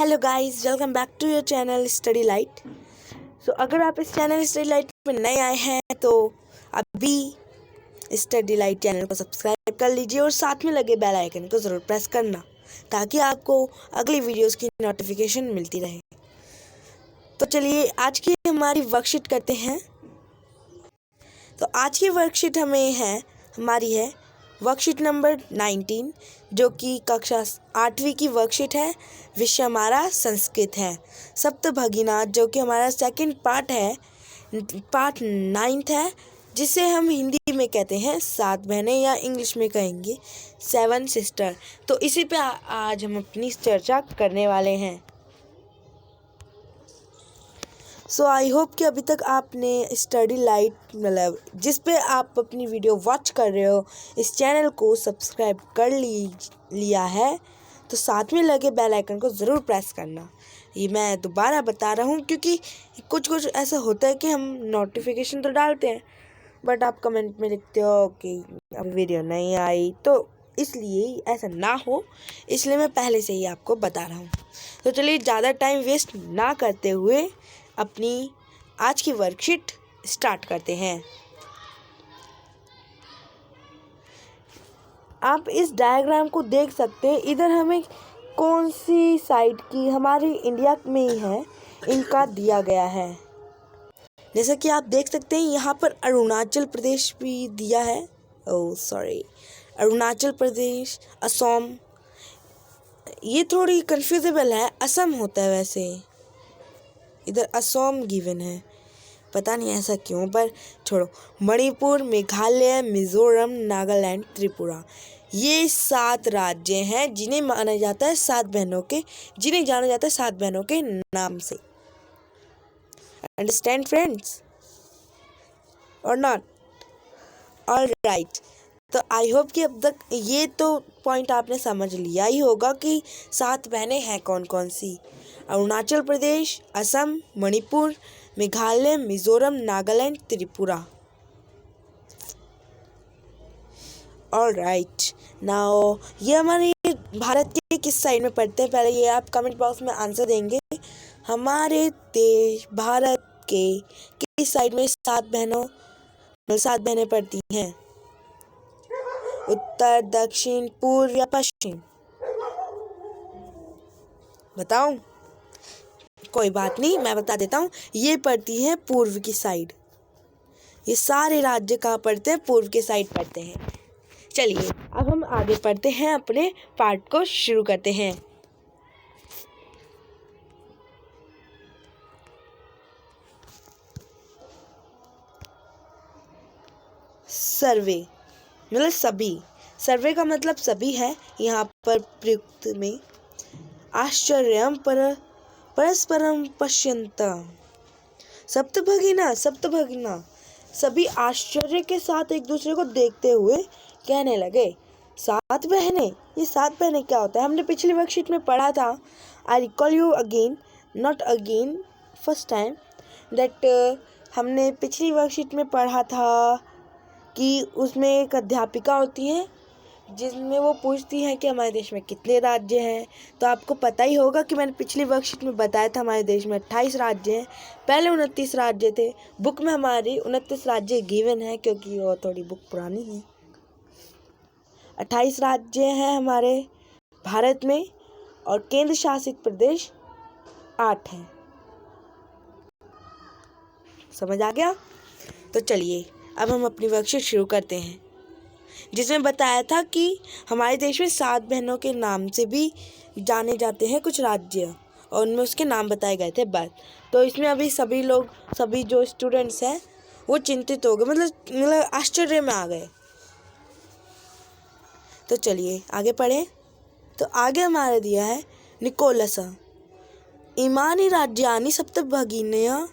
Hello guys, welcome back to your channel study light. So अगर आप इस channel study light में नए आए हैं तो अभी स्टडी लाइट चैनल को सब्सक्राइब कर लीजिए और साथ में लगे बेल आइकन को ज़रूर प्रेस करना ताकि आपको अगली वीडियोस की नोटिफिकेशन मिलती रहे। तो चलिए आज की हमारी वर्कशीट करते हैं। तो आज की वर्कशीट हमारी है वर्कशीट नंबर 19, जो कि कक्षा 8वीं की वर्कशीट है। विषय हमारा संस्कृत है। सप्तभगिना जो कि हमारा सेकंड पार्ट है, पार्ट 9 है, जिसे हम हिंदी में कहते हैं 7 बहनें या इंग्लिश में कहेंगे 7 सिस्टर। तो इसी पे आज हम अपनी चर्चा करने वाले हैं। सो आई होप कि अभी तक आपने स्टडी लाइट मतलब जिस पे आप अपनी वीडियो वॉच कर रहे हो इस चैनल को सब्सक्राइब कर लिया है, तो साथ में लगे बेल आइकन को ज़रूर प्रेस करना। ये मैं दोबारा बता रहा हूँ क्योंकि कुछ ऐसा होता है कि हम नोटिफिकेशन तो डालते हैं बट आप कमेंट में लिखते हो कि अब वीडियो नहीं आई, तो इसलिए ऐसा ना हो इसलिए मैं पहले से ही आपको बता रहा हूँ। तो चलिए ज़्यादा टाइम वेस्ट ना करते हुए अपनी आज की वर्कशीट स्टार्ट करते हैं। आप इस डायग्राम को देख सकते हैं। इधर हमें कौन सी साइड की, हमारी इंडिया में ही है, इनका दिया गया है। जैसा कि आप देख सकते हैं यहाँ पर अरुणाचल प्रदेश भी दिया है। अरुणाचल प्रदेश, असम। ये थोड़ी कंफ्यूजेबल है, असम होता है वैसे, इधर असम गिवन है, पता नहीं ऐसा क्यों, पर छोड़ो। मणिपुर, मेघालय, मिजोरम, नागालैंड, त्रिपुरा, ये 7 राज्य हैं जिन्हें माना जाता है जिन्हें जाना जाता है 7 बहनों के नाम से। अंडरस्टैंड फ्रेंड्स और नॉट? All right. तो आई होप कि अब तक ये तो पॉइंट आपने समझ लिया ही होगा कि 7 बहनें हैं कौन कौन सी। Arunachal Pradesh, Assam, Manipur, Meghalaya, Mizoram, Nagaland, Tripura. All right. Now ये हमारे भारत के किस साइड में पड़ते हैं, पहले ये आप कमेंट बॉक्स में आंसर देंगे। हमारे देश भारत के किस साइड में 7 बहनें पड़ती हैं? उत्तर, दक्षिण, पूर्व या पश्चिम? बताऊं? कोई बात नहीं, मैं बता देता हूँ। ये पड़ती है पूर्व की साइड। ये सारे राज्य कहाँ पड़ते हैं? पूर्व के साइड पड़ते हैं। चलिए अब हम आगे पढ़ते हैं, अपने पार्ट को शुरू करते हैं। सर्वे मतलब सभी। सर्वे का मतलब सभी है। यहाँ पर प्रयुक्त में आश्चर्यम परस्परम पश्यन्तः। सप्तभगिना सभी आश्चर्य के साथ एक दूसरे को देखते हुए कहने लगे, 7 बहनें। ये 7 बहनें क्या होता है? हमने पिछली वर्कशीट में पढ़ा था। I recall you again, not again, first time that हमने पिछली वर्कशीट में पढ़ा था कि उसमें एक अध्यापिका होती है जिसमें वो पूछती है कि हमारे देश में कितने राज्य हैं। तो आपको पता ही होगा कि मैंने पिछली वर्कशीट में बताया था हमारे देश में 28 राज्य हैं। पहले 29 राज्य थे। बुक में हमारी 29 राज्य गिवन है क्योंकि वो थोड़ी बुक पुरानी है। 28 राज्य हैं हमारे भारत में और केंद्र शासित प्रदेश 8 हैं। समझ आ गया? तो चलिए अब हम अपनी वर्कशीट शुरू करते हैं, जिसमें बताया था कि हमारे देश में 7 बहनों के नाम से भी जाने जाते हैं कुछ राज्य, और उनमें उसके नाम बताए गए थे बस। तो इसमें अभी सभी जो स्टूडेंट्स हैं वो चिंतित हो गए, मतलब आश्चर्य में आ गए। तो चलिए आगे पढ़ें। तो आगे हमारे दिया है निकोलस इमानि राज्यानि सप्तभगिन्या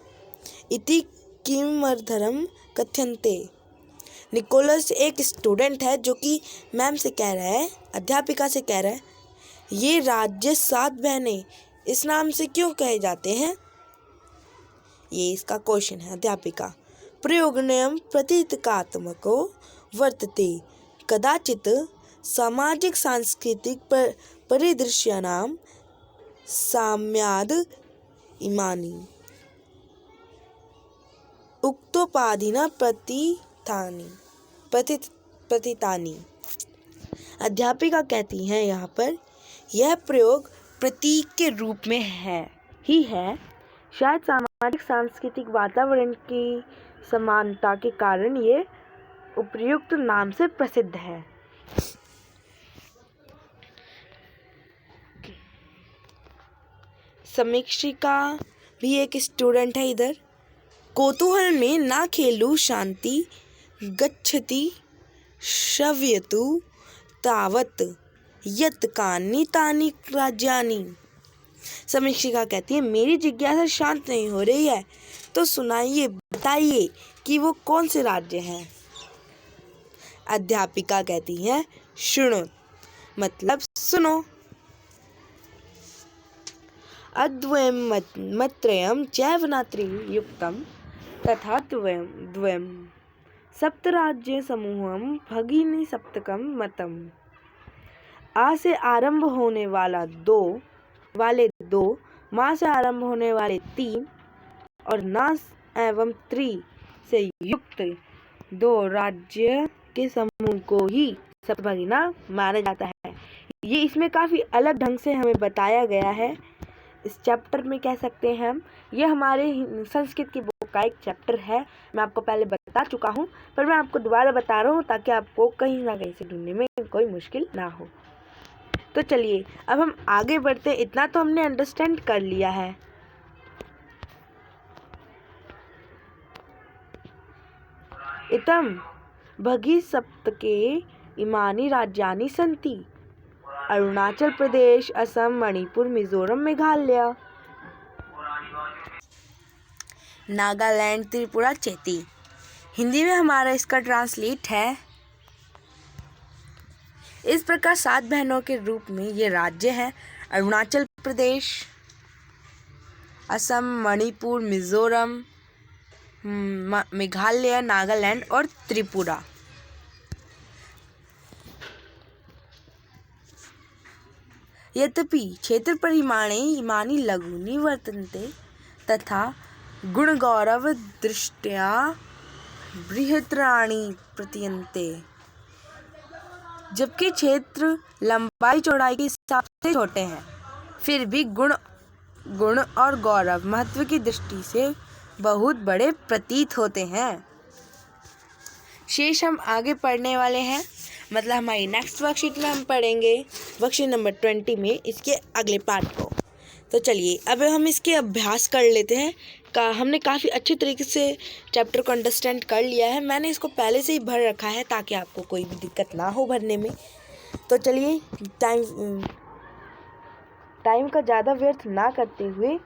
इति किमर्थं कथ्यन्ते। निकोलस एक स्टूडेंट है जो कि मैम से कह रहा है, अध्यापिका से कह रहा है, ये राज्य 7 बहनें इस नाम से क्यों कहे जाते हैं? ये इसका क्वेश्चन है। अध्यापिका, प्रयोगनयम प्रतीकात्मको वर्तते, कदाचित सामाजिक सांस्कृतिक परिदृश्यानां साम्याद इमानी उक्तोपाधिना प्रतितानी। अध्यापिका कहती हैं यहाँ पर यह प्रयोग प्रतीक के रूप में है। शायद सामाजिक सांस्कृतिक वातावरण की समानता के कारण ये उपर्युक्त नाम से प्रसिद्ध है। समीक्षिका भी एक स्टूडेंट है इधर। कौतूहल में ना खेलू शांति गच्छति श्रव्यतु तावत यत् कानि तानि राज्यानि। समीक्षिका कहती है मेरी जिज्ञासा शांत नहीं हो रही है, तो सुनाइए, बताइए कि वो कौन से राज्य हैं। अध्यापिका कहती है शुणु मतलब सुनो। अद्वयं मत्रयं चैव नात्रियुक्तं तथा द्वयं सप्तराज्य समूहं भगिनी सप्तकं मतम। आ से आरंभ होने वाले दो, माँ से आरंभ होने वाले 3 और नास एवं त्रि से युक्त 2 राज्य के समूह को ही सप्तभगिना माना जाता है। ये इसमें काफ़ी अलग ढंग से हमें बताया गया है। इस चैप्टर में कह सकते हैं हम, ये हमारे संस्कृत की बुक का एक चैप्टर है। मैं आपको पहले बता चुका हूँ, पर मैं आपको दोबारा बता रहा हूँ ताकि आपको कहीं ना कहीं से ढूंढने में कोई मुश्किल ना हो। तो चलिए अब हम आगे बढ़ते। इतना तो हमने अंडरस्टैंड कर लिया है। इतम भगी सप्तके इमानी राज्यानि सन्ति अरुणाचल प्रदेश, असम, मणिपुर, मिजोरम, मेघालय, नागालैंड, त्रिपुरा, चेती। हिंदी में हमारा इसका ट्रांसलेट है इस प्रकार 7 बहनों के रूप में ये राज्य हैं अरुणाचल प्रदेश, असम, मणिपुर, मिजोरम, मेघालय, नागालैंड और त्रिपुरा। यद्यपि क्षेत्र परिमाणे इमानि लघूनि वर्तन्ते तथा गुणगौरव दृष्ट्या बृहत्तराणि प्रतीयन्ते। जबकि क्षेत्र लंबाई चौड़ाई के हिसाब से छोटे हैं, फिर भी गुण और गौरव महत्व की दृष्टि से बहुत बड़े प्रतीत होते हैं। शेष हम आगे पढ़ने वाले हैं, मतलब हमारी नेक्स्ट वर्कशीट में हम पढ़ेंगे वर्कशीट नंबर 20 में इसके अगले पार्ट को। तो चलिए अब हम इसके अभ्यास कर लेते हैं। हमने काफ़ी अच्छे तरीके से चैप्टर को अंडरस्टैंड कर लिया है। मैंने इसको पहले से ही भर रखा है ताकि आपको कोई भी दिक्कत ना हो भरने में। तो चलिए टाइम का ज़्यादा व्यर्थ ना करते हुए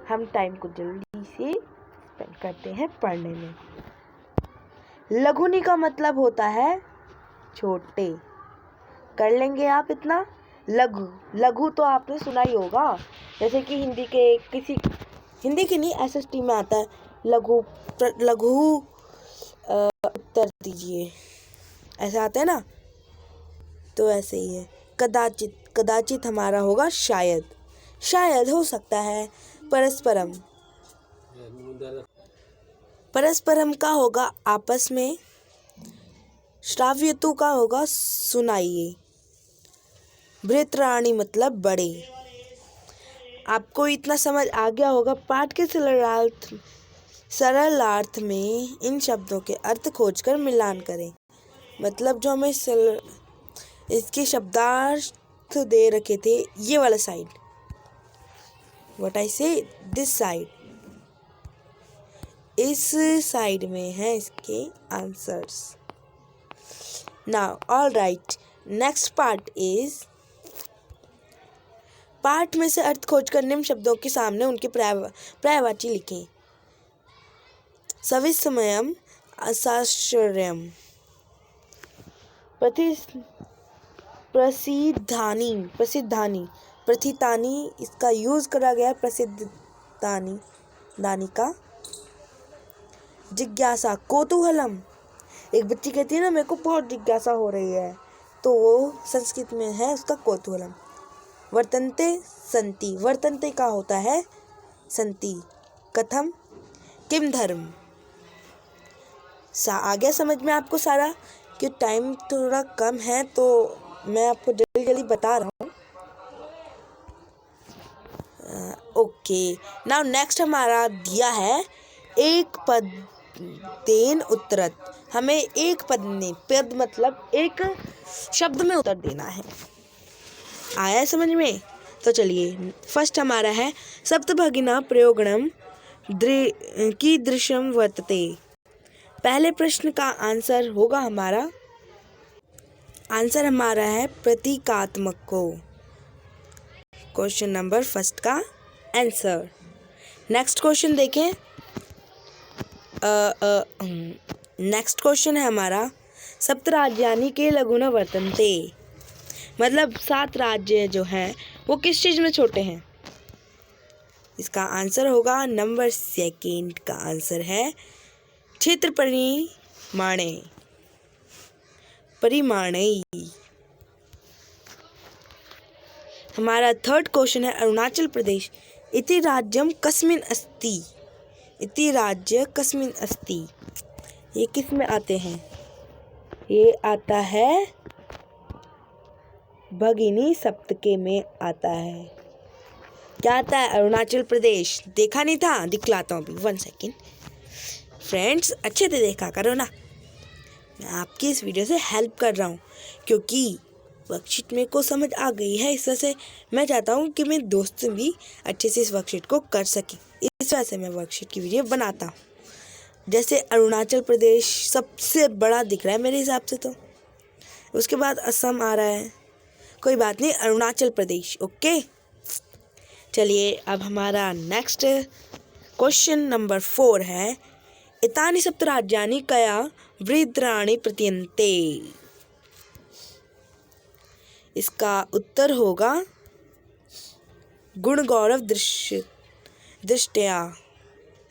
हम टाइम को जल्दी से स्पेंड करते हैं पढ़ने में। लघुनी का मतलब होता है छोटे। कर लेंगे आप इतना। लघु तो आपने सुना ही होगा, जैसे कि हिंदी की नहीं एसएसटी में आता है लघु उत्तर दीजिए, ऐसा आता है ना, तो ऐसे ही है। कदाचित हमारा होगा शायद हो सकता है। परस्परम का होगा आपस में। श्राव्यतु का होगा सुनाइए। बृहत्तराणि मतलब बड़े। आपको इतना समझ आ गया होगा। पाठ के सरलार्थ में इन शब्दों के अर्थ खोजकर मिलान करें। मतलब जो हमें इसके शब्दार्थ दे रखे थे, ये वाला साइड, व्हाट आई से दिस साइड, इस साइड में है इसके answers. Now all right, next part is, पाठ में से अर्थ खोजकर निम्न शब्दों के सामने उनके पर्यायवाची लिखें। सविस्मयम्, असाश्चर्यम्, प्रसिद्धानि, इसका यूज करा गया दानी का। जिज्ञासा, कौतूहलम, एक बच्ची कहती है ना मेरे को बहुत जिज्ञासा हो रही है, तो वो संस्कृत में है उसका कौतूहलम। वर्तन्ते सन्ति, वर्तन्ते का होता है सन्ति। कथम किम धर्म। आ गया समझ में आपको सारा, कि टाइम थोड़ा कम है तो मैं आपको जल्दी जल्दी बता रहा हूँ। ओके, नाउ नेक्स्ट हमारा दिया है एक पद देन उत्तरत। हमें एक पद में, पद मतलब एक शब्द में उत्तर देना है। आया समझ में? तो चलिए, फर्स्ट हमारा है सप्तभगिना प्रयोगणम कीदृशम वर्तते। पहले प्रश्न का आंसर होगा हमारा, आंसर हमारा है प्रतीकात्मक को। क्वेश्चन नंबर फर्स्ट का आंसर। नेक्स्ट क्वेश्चन देखें। नेक्स्ट क्वेश्चन है हमारा सप्त राज्यानि के लघुना वर्तन्ते। मतलब 7 राज्य जो हैं वो किस चीज़ में छोटे हैं। इसका आंसर होगा नंबर सेकेंड का आंसर है क्षेत्र परिमाणे, परिमाणे। हमारा थर्ड क्वेश्चन है अरुणाचल प्रदेश इति राज्यम कस्मिन् अस्ति। इति राज्य कस्मिन् अस्ति, ये किस में आते हैं? ये आता है भगिनी सप्तके में आता है। क्या आता है? अरुणाचल प्रदेश। देखा नहीं था? दिखलाता हूँ अभी, 1 सेकेंड। फ्रेंड्स अच्छे से देखा करो ना, मैं आपकी इस वीडियो से हेल्प कर रहा हूँ क्योंकि वर्कशीट मेरे को समझ आ गई है। इस वजह से मैं चाहता हूँ कि मेरे दोस्त भी अच्छे से इस वर्कशीट को कर सकें। इस वजह से मैं वर्कशीट की वीडियो बनाता हूँ। जैसे अरुणाचल प्रदेश सबसे बड़ा दिख रहा है मेरे हिसाब से, तो उसके बाद असम आ रहा है। कोई बात नहीं, अरुणाचल प्रदेश। ओके, चलिए अब हमारा नेक्स्ट क्वेश्चन नंबर 4 है एतानि सप्त राज्यानि कया वृद्राणि प्रतीयन्ते। इसका उत्तर होगा गुण गौरव दृष्टया।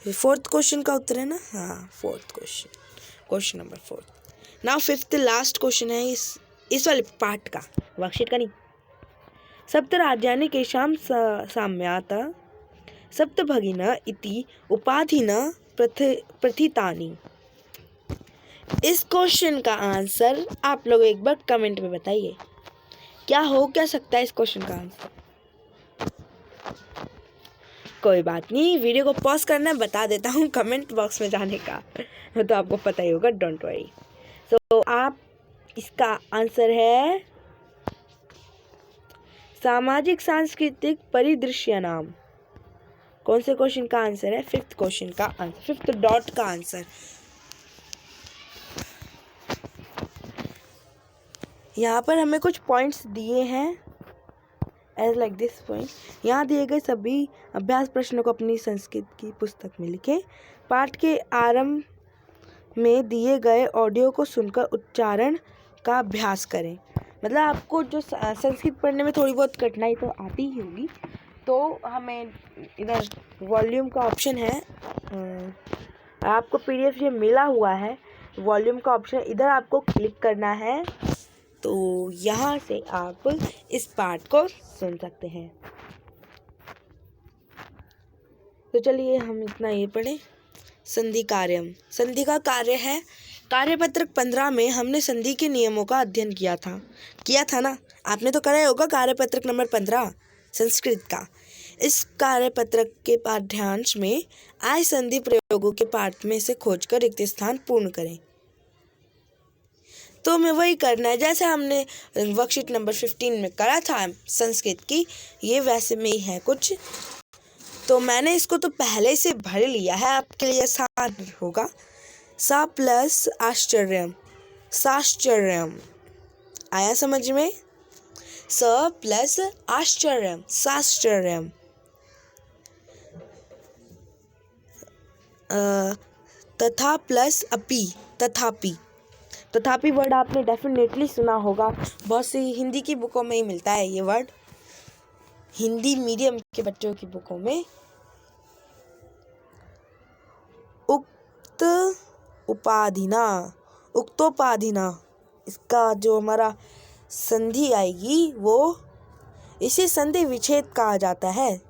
4th क्वेश्चन का उत्तर है ना? हाँ, 4th question, question number 4। Now 5th last question है इस वाले पार्ट का, वर्कशीट का नहीं। सप्त राज्यानि केषां साम्यात् सप्त भगिना इति उपाधिना प्रथितानि। इस क्वेश्चन का आंसर आप लोग एक बार कमेंट में बताइए, क्या सकता है इस क्वेश्चन का आंसर। कोई बात नहीं, वीडियो को पॉज करना, बता देता हूँ कमेंट बॉक्स में जाने का, तो आपको पता ही होगा, डोंट वरी। तो आप इसका आंसर है सामाजिक सांस्कृतिक परिदृश्य नाम। कौन से क्वेश्चन का आंसर है? 5th क्वेश्चन का आंसर, 5th डॉट का आंसर। यहाँ पर हमें कुछ पॉइंट्स दिए हैं एज लाइक दिस पॉइंट। यहाँ दिए गए सभी अभ्यास प्रश्नों को अपनी संस्कृत की पुस्तक में लिखें। पाठ के आरंभ में दिए गए ऑडियो को सुनकर उच्चारण का अभ्यास करें। मतलब आपको जो संस्कृत पढ़ने में थोड़ी बहुत कठिनाई तो आती ही होगी, तो हमें इधर वॉल्यूम का ऑप्शन है, आपको PDF ये मिला हुआ है, वॉल्यूम का ऑप्शन इधर आपको क्लिक करना है, तो यहाँ से आप इस पार्ट को सुन सकते हैं। तो चलिए हम इतना ये पढ़ें। संधि कार्यम। संधि का कार्य है, कार्यपत्रक 15 में हमने संधि के नियमों का अध्ययन किया था ना? आपने तो करा होगा कार्यपत्रक नंबर 15 संस्कृत का। इस कार्यपत्रक के पाठ्यांश में आए संधि प्रयोगों के पाठ में से खोजकर रिक्त स्थान पूर्ण करें। तो हमें वही करना है जैसे हमने वर्कशीट नंबर 15 में करा था संस्कृत की, ये वैसे में ही है कुछ। तो मैंने इसको तो पहले से भर लिया है, आपके लिए आसान होगा। सा प्लस आश्चर्यम, साश्चर्यम। आया समझ में? स प्लस आश्चर्यम, साश्चर्यम। तथा प्लस अपि, तथापि। तथापि वर्ड आपने डेफिनेटली सुना होगा, बहुत सी हिंदी की बुकों में ही मिलता है ये वर्ड, हिंदी मीडियम के बच्चों की बुकों में। उक्त उपाधिना, उक्तोपाधिना, इसका जो हमारा संधि आएगी वो इसे संधि विच्छेद कहा जाता है।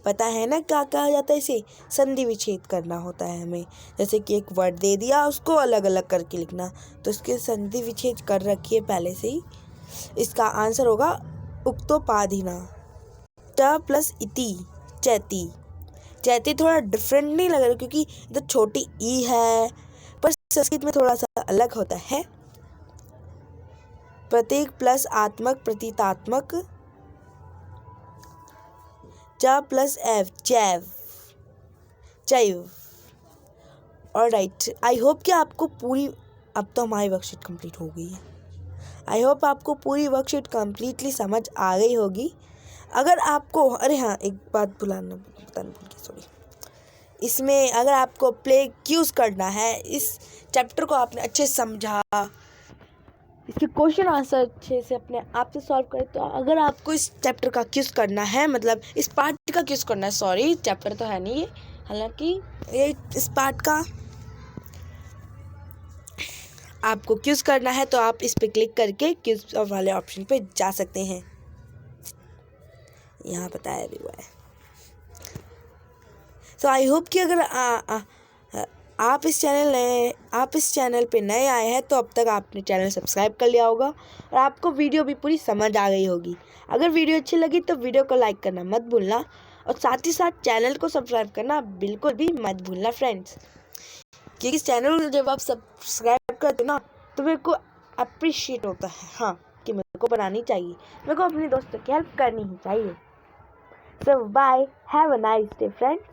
पता है ना क्या कहा जाता है इसे? संधि विच्छेद करना होता है हमें। जैसे कि एक वर्ड दे दिया, उसको अलग अलग करके लिखना, तो इसके संधि विच्छेद कर रखी है पहले से ही। इसका आंसर होगा उक्तोपाधिना। ट प्लस इति, चैती। चैती थोड़ा डिफरेंट नहीं लग रहा क्योंकि इधर छोटी ई है, पर संस्कृत में थोड़ा सा अलग होता है। प्रतीक प्लस आत्मक, प्रतीतात्मक। च प्लस एव, चैव, चैव। ऑलराइट, आई होप कि आपको पूरी, अब तो हमारी वर्कशीट कंप्लीट हो गई है। आई होप आपको पूरी वर्कशीट कंप्लीटली समझ आ गई होगी। अगर आपको, अरे हाँ, एक बात बताना भूल गया, सॉरी। इसमें अगर आपको प्ले क्यूज करना है, इस चैप्टर को आपने अच्छे से समझा, इसके क्वेश्चन आंसर अच्छे से अपने आप से सॉल्व करें, तो अगर आपको इस चैप्टर का क्यूज करना है, मतलब इस पार्ट का क्यूज करना है, सॉरी चैप्टर तो है नहीं ये, हालांकि ये इस पार्ट का आपको क्यूज करना है, तो आप इस पे क्लिक करके क्यूज वाले ऑप्शन पे जा सकते हैं। यहाँ बताया भी हुआ है। तो आई होप कि अगर आप इस चैनल पे नए आए हैं, तो अब तक आपने चैनल सब्सक्राइब कर लिया होगा और आपको वीडियो भी पूरी समझ आ गई होगी। अगर वीडियो अच्छी लगी तो वीडियो को लाइक करना मत भूलना, और साथ ही साथ चैनल को सब्सक्राइब करना बिल्कुल भी मत भूलना फ्रेंड्स, क्योंकि इस चैनल को जब आप सब्सक्राइब करते हो ना, तो मेरे को अप्रिशिएट होता है, हाँ, कि मेरे को बनानी चाहिए, मेरे को अपने दोस्तों की हेल्प करनी ही चाहिए। So bye, have a nice day friends.